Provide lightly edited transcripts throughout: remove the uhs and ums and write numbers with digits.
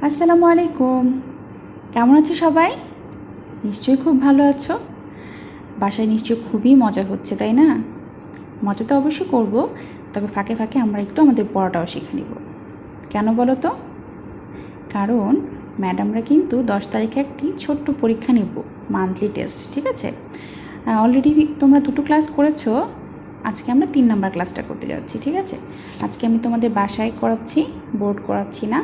আসসালামু আলাইকুম। কেমন আছো সবাই? নিশ্চয়ই খুব ভালো আছো। বাসায় নিশ্চয়ই খুবই মজা হচ্ছে, তাই না? মজা তো অবশ্যই করব, তবে ফাঁকে ফাঁকে আমরা একটু আমাদের পড়াটাও শিখে নিব। কেন বলো তো? কারণ ম্যাডামরা কিন্তু 10 তারিখে একটি ছোট্ট পরীক্ষা নেব, মান্থলি টেস্ট, ঠিক আছে? অলরেডি তোমরা 2টো ক্লাস করেছো, আজকে আমরা 3 নাম্বার ক্লাসটা করতে যাচ্ছি, ঠিক আছে? আজকে আমি তোমাদের বাসায় করাচ্ছি, বোর্ড করাচ্ছি না।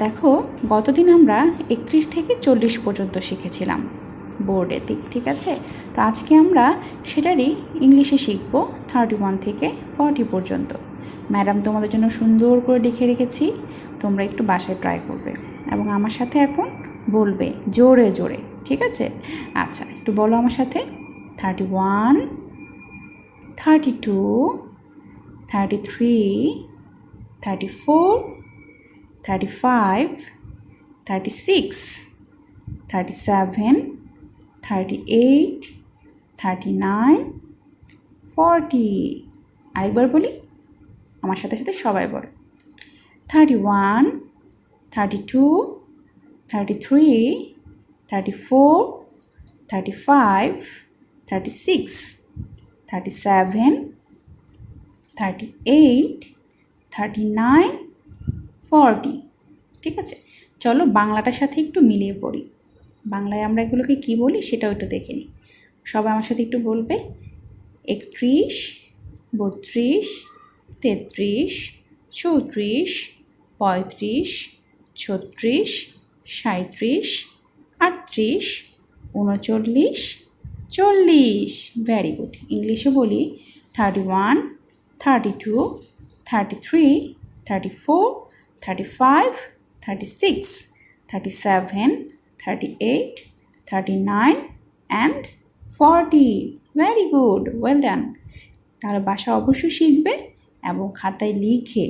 দেখো, গতদিন আমরা 31 থেকে 40 পর্যন্ত শিখেছিলাম বোর্ডের দিক, ঠিক আছে? তো আজকে আমরা সেটারই ইংলিশে শিখব 31 থেকে 40 পর্যন্ত। ম্যাডাম তোমাদের জন্য সুন্দর করে লিখে রেখেছি, তোমরা একটু বাসায় ট্রাই করবে এবং আমার সাথে এখন বলবে জোরে জোরে, ঠিক আছে? আচ্ছা, একটু বলো আমার সাথে। 31, 32, 33, 34, 35, 36, 37, 38, 39, 40। আরেকবার বলি, আমার সাথে সাথে সবাই বল। 31, 32, 33, 34, 35, 36, 37, 38, 39, 40। ঠিক আছে, চলো বাংলাটার সাথে একটু মিলিয়ে পড়ি। বাংলায় আমরা এগুলোকে কী বলি সেটাও একটু দেখে নিই। সবাই আমার সাথে একটু বলবে। 31, 32, 33, 34, 35, 36, 37, 38, 39, 40। Very good. ইংলিশে বলি 31, 32, 33, 34, 35, 36, 37, 38, 39 and 40। Very good, well done. তাহলে বাসা অবশ্যই শিখবে এবং খাতায় লিখে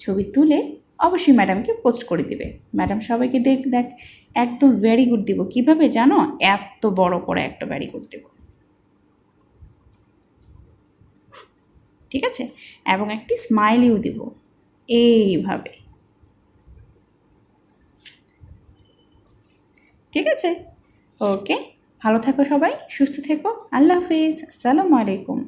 ছবি তুলে অবশ্যই ম্যাডামকে পোস্ট করে দিবে। ম্যাডাম সবাইকে দেখ একদম ভেরি গুড দিব। কীভাবে জানো? এত বড় করে একটা ভেরি গুড দেব, ঠিক আছে? এবং একটি স্মাইলিও দিব এইভাবে, ঠিক আছে? ওকে, ভালো থেকো সবাই, সুস্থ থেকো। আল্লাহ হাফিজ, আসসালামু আলাইকুম।